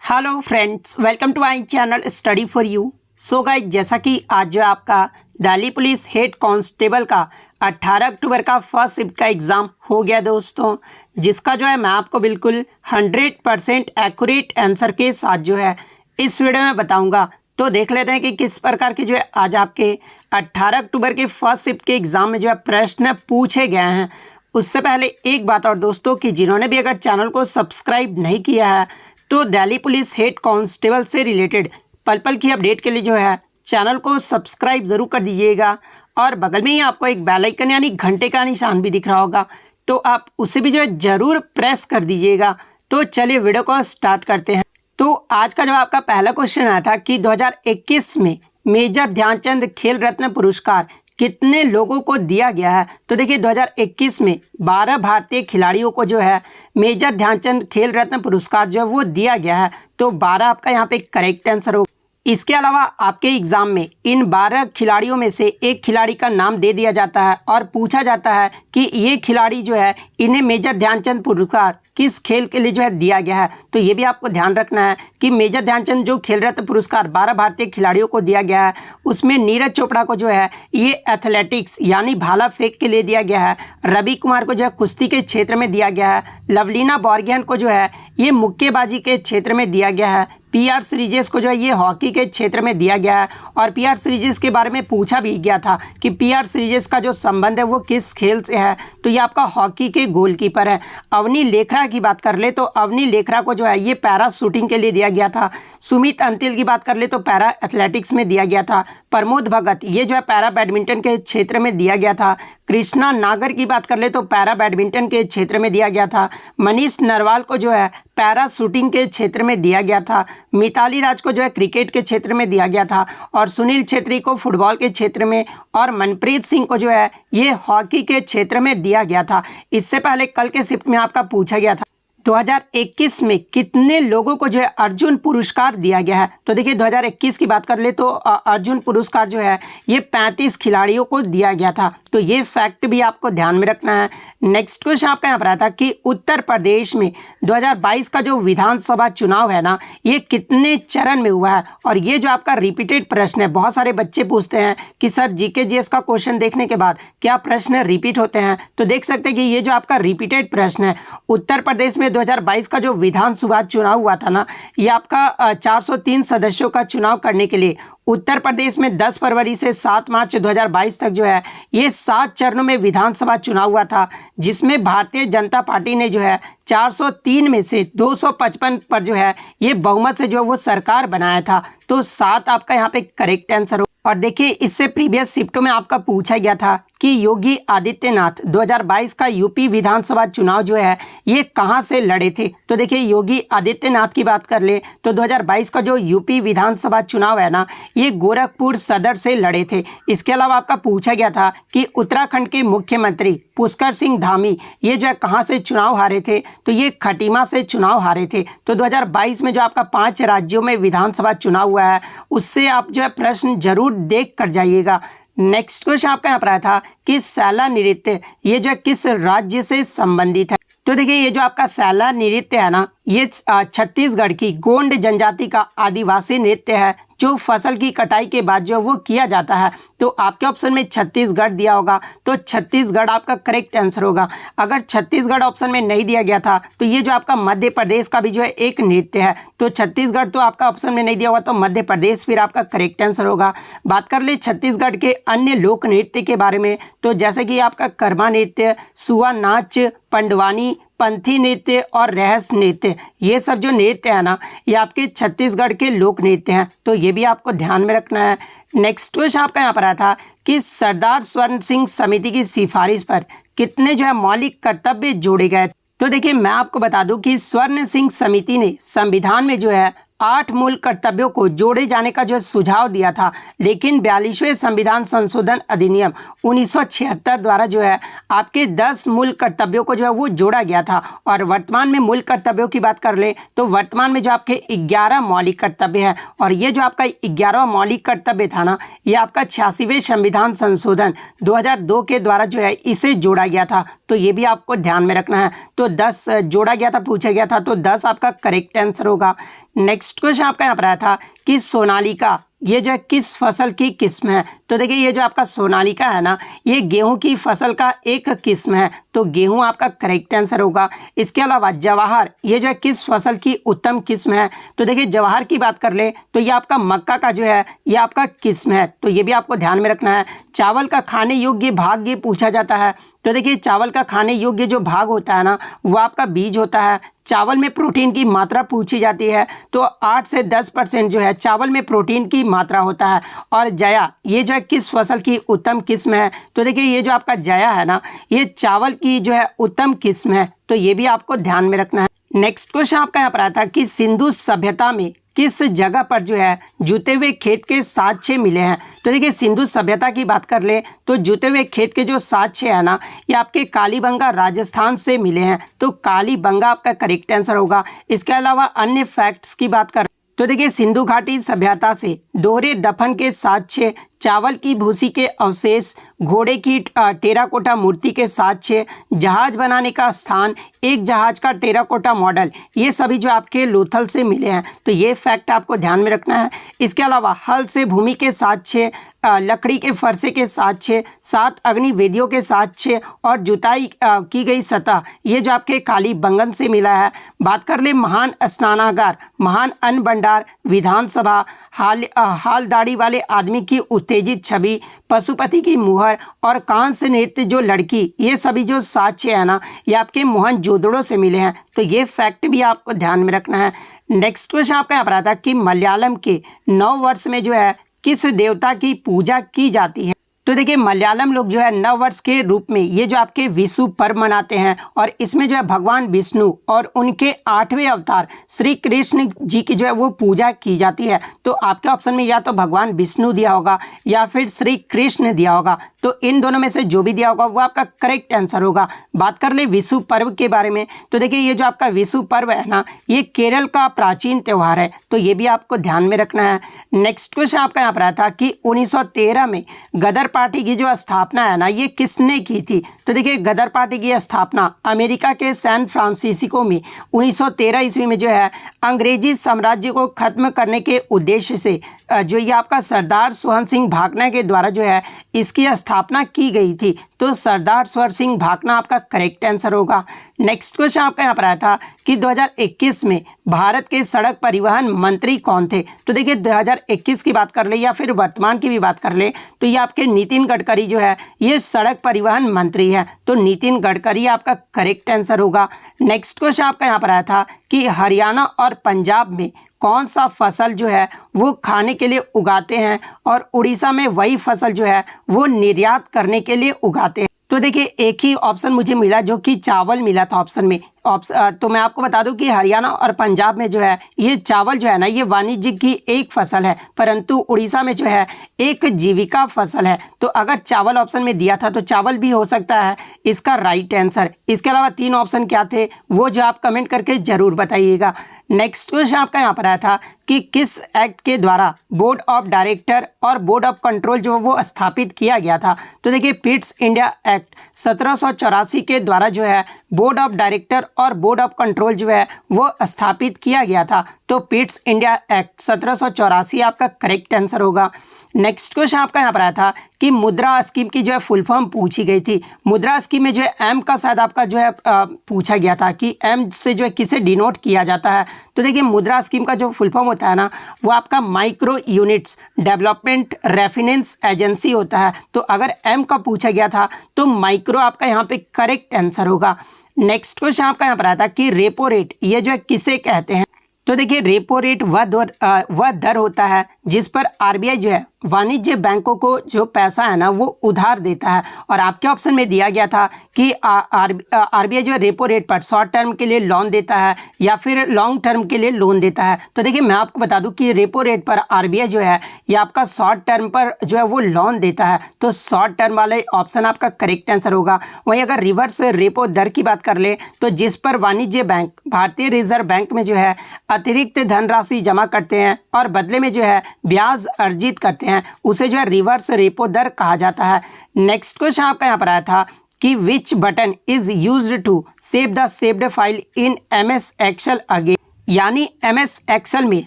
Hello friends, welcome to my channel study for you. So guys, जैसा कि आज जो आपका दिल्ली पुलिस हेड कांस्टेबल का 18 अक्टूबर का फर्स्ट शिफ्ट का एग्ज़ाम हो गया दोस्तों, जिसका जो है मैं आपको बिल्कुल 100% एक्यूरेट आंसर के साथ जो है इस वीडियो में बताऊंगा। तो देख लेते हैं कि किस प्रकार के जो है आज आपके 18 अक्टूबर के फर्स्ट शिफ्ट के एग्ज़ाम में जो है प्रश्न पूछे गए हैं। उससे पहले एक बात और दोस्तों, कि जिन्होंने भी अगर चैनल को सब्सक्राइब नहीं किया है तो दिल्ली पुलिस हेड कांस्टेबल से रिलेटेड पल पल की अपडेट के लिए जो है चैनल को सब्सक्राइब ज़रूर कर दीजिएगा। और बगल में ही आपको एक बेल आइकन यानी घंटे का निशान भी दिख रहा होगा, तो आप उसे भी जो है ज़रूर प्रेस कर दीजिएगा। तो चलिए वीडियो को स्टार्ट करते हैं। तो आज का जो आपका पहला क्वेश्चन आया था कि 2021 में मेजर ध्यानचंद खेल रत्न पुरस्कार कितने लोगों को दिया गया है। तो देखिए 2021 में 12 भारतीय खिलाड़ियों को जो है मेजर ध्यानचंद खेल रत्न पुरस्कार जो है वो दिया गया है। तो 12 आपका यहाँ पे करेक्ट आंसर होगा। इसके अलावा आपके एग्ज़ाम में इन 12 खिलाड़ियों में से एक खिलाड़ी का नाम दे दिया जाता है और पूछा जाता है कि ये खिलाड़ी जो है इन्हें मेजर ध्यानचंद पुरस्कार किस खेल के लिए जो है दिया गया है। तो ये भी आपको ध्यान रखना है कि मेजर ध्यानचंद जो खेल रत्न पुरस्कार 12 भारतीय खिलाड़ियों को दिया गया है, उसमें नीरज चोपड़ा को जो है ये एथलेटिक्स यानी भाला फेंक के लिए दिया गया है, रवि कुमार को जो है कुश्ती के क्षेत्र में दिया गया है, लवलीना बोर्गोहेन को जो है ये मुक्केबाजी के क्षेत्र में दिया गया है, पीआर श्रीजेश को जो है ये हॉकी के क्षेत्र में दिया गया है। और पीआर श्रीजेश के बारे में पूछा भी गया था कि पीआर श्रीजेश का जो संबंध है वो किस खेल से है। तो ये आपका हॉकी के गोलकीपर है। अवनी लेखरा की बात कर ले तो अवनी लेखरा को जो है ये पैरा शूटिंग के लिए दिया गया था। सुमित अंतिल की बात कर ले तो पैरा एथलेटिक्स में दिया गया था। प्रमोद भगत ये जो है पैरा बैडमिंटन के क्षेत्र में दिया गया था। कृष्णा नागर की बात कर ले तो पैरा बैडमिंटन के क्षेत्र में दिया गया था। मनीष नरवाल को जो है पैरा शूटिंग के क्षेत्र में दिया गया था। मिताली राज को जो है क्रिकेट के क्षेत्र में दिया गया था। और सुनील छेत्री को फुटबॉल के क्षेत्र में, और मनप्रीत सिंह को जो है ये हॉकी के क्षेत्र में दिया गया था। इससे पहले कल के शिफ्ट में आपका पूछा गया था 2021 में कितने लोगों को जो है अर्जुन पुरस्कार दिया गया है। तो देखिए 2021 की बात कर ले तो अर्जुन पुरस्कार जो है ये 35 खिलाड़ियों को दिया गया था। तो ये फैक्ट भी आपको ध्यान में रखना है। नेक्स्ट क्वेश्चन आपका यहाँ पर आया था कि उत्तर प्रदेश में 2022 का जो विधानसभा चुनाव है ना, ये कितने चरण में हुआ है। और ये जो आपका रिपीटेड प्रश्न है, बहुत सारे बच्चे पूछते हैं कि सर जीके जीएस का क्वेश्चन देखने के बाद क्या प्रश्न रिपीट होते हैं। तो देख सकते हैं कि ये जो आपका रिपीटेड प्रश्न है, उत्तर प्रदेश में 2022 का जो विधानसभा चुनाव हुआ था ना, ये आपका 403 सदस्यों का चुनाव करने के लिए उत्तर प्रदेश में 10 फरवरी से 7 मार्च 2022 तक जो है ये 7 चरणों में विधानसभा चुनाव हुआ था, जिसमें भारतीय जनता पार्टी ने जो है 403 में से 255 पर जो है ये बहुमत से जो है वो सरकार बनाया था। तो 7 आपका यहाँ पे करेक्ट आंसर हो। और देखिए इससे प्रीवियस शिफ्टों में आपका पूछा गया था कि योगी आदित्यनाथ 2022 का यूपी विधानसभा चुनाव जो है ये कहां से लड़े थे। तो देखिए योगी आदित्यनाथ की बात कर ले तो 2022 का जो यूपी विधानसभा चुनाव है ना, ये गोरखपुर सदर से लड़े थे। इसके अलावा आपका पूछा गया था कि उत्तराखंड के मुख्यमंत्री पुष्कर सिंह धामी ये जो है कहाँ से चुनाव हारे थे। तो ये खटीमा से चुनाव हारे थे। तो 2022 में जो आपका 5 राज्यों में विधानसभा चुनाव हुआ है, उससे आप जो है प्रश्न जरूर देख कर जाइएगा। नेक्स्ट क्वेश्चन आपका यहाँ पर आया था कि सैला नृत्य ये जो है किस राज्य से संबंधित है। तो देखिए ये जो आपका सैला नृत्य है ना, ये छत्तीसगढ़ की गोंड जनजाति का आदिवासी नृत्य है, जो फसल की कटाई के बाद जो वो किया जाता है। तो आपके ऑप्शन में छत्तीसगढ़ दिया होगा, तो छत्तीसगढ़ आपका करेक्ट आंसर होगा। अगर छत्तीसगढ़ ऑप्शन में नहीं दिया गया था तो ये जो आपका मध्य प्रदेश का भी जो है एक नृत्य है। तो छत्तीसगढ़ तो आपका ऑप्शन में नहीं दिया हुआ, तो मध्य प्रदेश फिर आपका करेक्ट आंसर होगा। बात कर ले छत्तीसगढ़ के अन्य लोक नृत्य के बारे में, तो जैसे कि आपका कर्मा नृत्य, सुआ नाच, पंडवानी, पंथी नृत्य और रहस नृत्य, ये सब जो नृत्य है ना, ये आपके छत्तीसगढ़ के लोक नृत्य हैं। तो ये भी आपको ध्यान में रखना है। नेक्स्ट क्वेश्चन आपका यहाँ पर आया था कि सरदार स्वर्ण सिंह समिति की सिफारिश पर कितने जो है मौलिक कर्तव्य जोड़े गए। तो देखिए मैं आपको बता दूं कि स्वर्ण सिंह समिति ने संविधान में जो है 8 मूल कर्तव्यों को जोड़े जाने का जो सुझाव दिया था, लेकिन 42वें संविधान संशोधन अधिनियम 1976 द्वारा जो है आपके 10 मूल कर्तव्यों को जो है वो जोड़ा गया था। और वर्तमान में मूल कर्तव्यों की बात कर ले तो वर्तमान में जो आपके 11 मौलिक कर्तव्य है। और ये जो आपका 11वां मौलिक कर्तव्य था ना, ये आपका 86वें संविधान संशोधन 2002 के द्वारा जो है इसे जोड़ा गया था। तो ये भी आपको ध्यान में रखना है। तो 10 जोड़ा गया था, पूछा गया था, तो 10 आपका करेक्ट आंसर होगा। नेक्स्ट क्वेश्चन आपका यहाँ पर आया था कि सोनालिका ये जो है किस फसल की किस्म है। तो देखिए ये जो आपका सोनालिका है ना, ये गेहूं की फसल का एक किस्म है, तो गेहूं आपका करेक्ट आंसर होगा। इसके अलावा जवाहर ये जो है किस फसल की उत्तम किस्म है। तो देखिए जवाहर की बात कर ले तो ये आपका मक्का का जो है ये आपका किस्म है, तो ये भी आपको ध्यान में रखना है। चावल का खाने योग्य भाग ये पूछा जाता है। तो देखिए चावल का खाने योग्य जो भाग होता है ना, वो आपका बीज होता है। चावल में प्रोटीन की मात्रा पूछी जाती है, तो 8 से 10% जो है चावल में प्रोटीन की मात्रा होता है। और जया ये जो है किस फसल की उत्तम किस्म है। तो देखिए ये जो आपका जया है ना, ये चावल की जो है उत्तम किस्म है, तो ये भी आपको ध्यान में रखना है। नेक्स्ट क्वेश्चन आपका यहाँ पर आता है कि सिंधु सभ्यता में किस जगह पर जो है जुते हुए खेत के साक्ष्य मिले हैं। तो देखिए सिंधु सभ्यता की बात कर ले तो जुते हुए खेत के जो साक्ष्य है ना, ये आपके कालीबंगा राजस्थान से मिले हैं, तो कालीबंगा आपका करेक्ट आंसर होगा। इसके अलावा अन्य फैक्ट्स की बात कर तो देखिए सिंधु घाटी सभ्यता से दोहरे दफन के साक्ष्य, चावल की भूसी के अवशेष, घोड़े की टेराकोटा मूर्ति के साक्ष्य, जहाज बनाने का स्थान, एक जहाज का टेराकोटा मॉडल, ये सभी जो आपके लोथल से मिले हैं, तो ये फैक्ट आपको ध्यान में रखना है। इसके अलावा हल से भूमि के साक्ष्य, लकड़ी के फरसे के साक्ष्य, 7 अग्निवेदियों के साक्ष्य और जुताई की गई सतह, ये जो आपके कालीबंगन से मिला है। बात कर ले महान स्नानागार, महान अन्न भंडार, विधानसभा, हाल दाढ़ी वाले आदमी की उत्तेजित छवि, पशुपति की मुहर और कांस्य से नृत्य जो लड़की, ये सभी जो साक्ष्य है ना, ये आपके मोहनजोदड़ो से मिले हैं, तो ये फैक्ट भी आपको ध्यान में रखना है। नेक्स्ट क्वेश्चन आपका यहाँ पर आता है कि मलयालम के नव वर्ष में जो है किस देवता की पूजा की जाती है। तो देखिए मलयालम लोग जो है नव वर्ष के रूप में ये जो आपके विशु पर्व मनाते हैं, और इसमें जो है भगवान विष्णु और उनके 8वें अवतार श्री कृष्ण जी की जो है वो पूजा की जाती है। तो आपके ऑप्शन में या तो भगवान विष्णु दिया होगा या फिर श्री कृष्ण दिया होगा, तो इन दोनों में से जो भी दिया होगा वो आपका करेक्ट आंसर होगा। बात कर ले विशु पर्व के बारे में, तो देखिए ये जो आपका विशु पर्व है ना, ये केरल का प्राचीन त्यौहार है, तो ये भी आपको ध्यान में रखना है। नेक्स्ट क्वेश्चन आपका यहाँ पर आया था कि 1913 में गदर पार्टी की जो स्थापना है ना, ये किसने की थी। तो देखिए गदर पार्टी की स्थापना अमेरिका के सैन फ्रांसिस्को में 1913 ईस्वी में जो है अंग्रेजी साम्राज्य को खत्म करने के उद्देश्य से जो ये आपका सरदार सोहन सिंह भाकना के द्वारा जो है इसकी स्थापना की गई थी, तो सरदार सोहन सिंह भाकना आपका करेक्ट आंसर होगा। नेक्स्ट क्वेश्चन आपका यहाँ पर आया था कि 2021 में भारत के सड़क परिवहन मंत्री कौन थे। तो देखिए 2021 की बात कर ले या फिर वर्तमान की भी बात कर ले, तो ये आपके नितिन गडकरी जो है ये सड़क परिवहन मंत्री है, तो नितिन गडकरी आपका करेक्ट आंसर होगा। नेक्स्ट क्वेश्चन आपका यहाँ पर आया था कि हरियाणा और पंजाब में कौन सा फसल जो है वो खाने के लिए उगाते हैं, और उड़ीसा में वही फसल जो है वो निर्यात करने के लिए उगाते हैं। तो देखिए एक ही ऑप्शन मुझे मिला जो कि चावल मिला था ऑप्शन में। तो मैं आपको बता दूं कि हरियाणा और पंजाब में जो है ये चावल जो है ना, ये वाणिज्य की एक फसल है, परंतु उड़ीसा में जो है एक जीविका फसल है। तो अगर चावल ऑप्शन में दिया था तो चावल भी हो सकता है इसका राइट आंसर। इसके अलावा 3 ऑप्शन क्या थे वो जो आप कमेंट करके ज़रूर बताइएगा। नेक्स्ट क्वेश्चन आपका यहाँ पर आया था कि किस एक्ट के द्वारा बोर्ड ऑफ डायरेक्टर और बोर्ड ऑफ कंट्रोल जो वो स्थापित किया गया था। तो देखिए पिट्स इंडिया एक्ट 1784 के द्वारा जो है बोर्ड ऑफ डायरेक्टर और बोर्ड ऑफ कंट्रोल जो है वो स्थापित किया गया था, तो पिट्स इंडिया एक्ट 1784 आपका करेक्ट आंसर होगा। नेक्स्ट क्वेश्चन आपका यहाँ पर आया था कि मुद्रा स्कीम की जो है फुल फॉर्म पूछी गई थी। मुद्रा स्कीम में जो है एम का शायद आपका जो है पूछा गया था कि एम से जो है किसे डिनोट किया जाता है। तो देखिए मुद्रा स्कीम का जो फुल फॉर्म होता है ना, वो आपका माइक्रो यूनिट्स डेवलपमेंट रेफिनेंस एजेंसी होता है, तो अगर एम का पूछा गया था तो माइक्रो आपका यहाँ पे करेक्ट आंसर होगा। नेक्स्ट क्वेश्चन आपका यहाँ पर आया था कि रेपो रेट ये जो है किसे कहते हैं। तो देखिए रेपो रेट वह दर होता है जिस पर आरबीआई जो है वाणिज्य बैंकों को जो पैसा है ना वो उधार देता है, और आपके ऑप्शन में दिया गया था कि आरबीआई जो है रेपो रेट पर शॉर्ट टर्म के लिए लोन देता है या फिर लॉन्ग टर्म के लिए लोन देता है। तो देखिए मैं आपको बता दूं कि रेपो रेट पर आरबीआई जो है ये आपका शॉर्ट टर्म पर जो है वो लोन देता है, तो शॉर्ट टर्म वाले ऑप्शन आपका करेक्ट आंसर होगा। वहीं अगर रिवर्स रेपो दर की बात कर ले तो जिस पर वाणिज्य बैंक भारतीय रिजर्व बैंक में जो है अतिरिक्त धनराशि जमा करते हैं और बदले में जो है ब्याज अर्जित करते हैं, उसे जो है रिवर्स रेपो दर कहा जाता है। नेक्स्ट क्वेश्चन आपका यहाँ पर आया था कि which button is used to save the saved file in MS Excel again. यानी MS एक्सेल में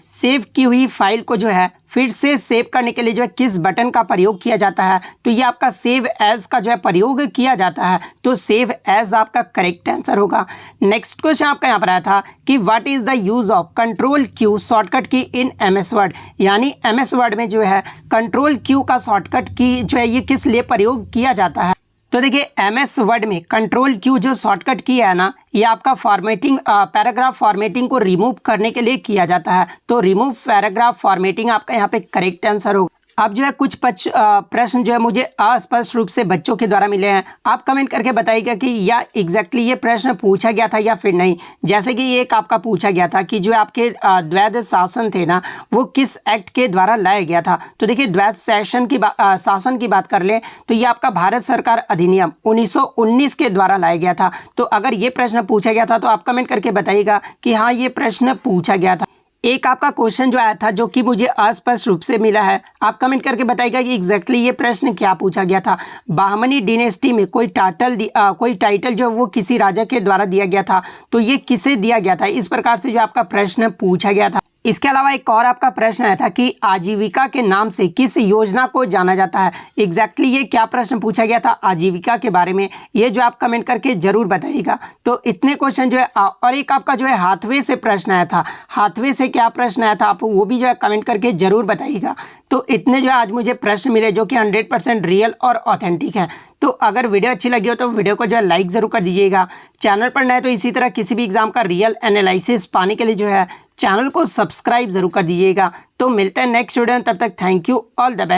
सेव की हुई फाइल को जो है फिर से सेव करने के लिए जो है किस बटन का प्रयोग किया जाता है, तो ये आपका सेव एज का जो है प्रयोग किया जाता है, तो सेव एज आपका करेक्ट आंसर होगा। नेक्स्ट क्वेश्चन आपका यहाँ पर आया था कि what is the use of control Q shortcut की इन MS वर्ड, यानी MS वर्ड में जो है कंट्रोल क्यू का शॉर्टकट की जो है ये किस लिए प्रयोग किया जाता है। तो देखिए MS वर्ड में कंट्रोल क्यू जो शॉर्टकट की है ना, ये आपका फॉर्मेटिंग पैराग्राफ फॉर्मेटिंग को रिमूव करने के लिए किया जाता है, तो रिमूव पैराग्राफ फॉर्मेटिंग आपका यहाँ पे करेक्ट आंसर होगा। अब जो है कुछ प्रश्न जो है मुझे अस्पष्ट रूप से बच्चों के द्वारा मिले हैं, आप कमेंट करके बताइएगा कि या एग्जैक्टली ये प्रश्न पूछा गया था या फिर नहीं। जैसे कि ये एक आपका पूछा गया था कि जो आपके द्वैध शासन थे ना, वो किस एक्ट के द्वारा लाया गया था। तो देखिए द्वैध शासन की बात कर ले तो ये आपका भारत सरकार अधिनियम 1919 के द्वारा लाया गया था। तो अगर ये प्रश्न पूछा गया था तो आप कमेंट करके बताइएगा कि हाँ ये प्रश्न पूछा गया था। एक आपका क्वेश्चन जो आया था जो कि मुझे अस्पष्ट रूप से मिला है, आप कमेंट करके बताइएगा कि एग्जैक्टली ये प्रश्न क्या पूछा गया था। बहमनी डिनेस्टी में कोई टाइटल जो वो किसी राजा के द्वारा दिया गया था, तो ये किसे दिया गया था, इस प्रकार से जो आपका प्रश्न पूछा गया था। इसके अलावा एक और आपका प्रश्न आया था कि आजीविका के नाम से किस योजना को जाना जाता है। एग्जैक्टली ये क्या प्रश्न पूछा गया था आजीविका के बारे में, ये जो आप कमेंट करके जरूर बताइएगा। तो इतने क्वेश्चन जो है, और एक आपका जो है हाथवे से प्रश्न आया था, हाथवे से क्या प्रश्न आया था आप वो भी जो है कमेंट करके जरूर बताइएगा। तो इतने जो है आज मुझे प्रश्न मिले जो कि 100% रियल और ऑथेंटिक हैं। तो अगर वीडियो अच्छी लगी हो तो वीडियो को जो है लाइक ज़रूर कर दीजिएगा। चैनल पर नए तो इसी तरह किसी भी एग्जाम का रियल एनालिसिस पाने के लिए जो है चैनल को सब्सक्राइब ज़रूर कर दीजिएगा। तो मिलते हैं नेक्स्ट वीडियो में, तब तक thank you, all the best.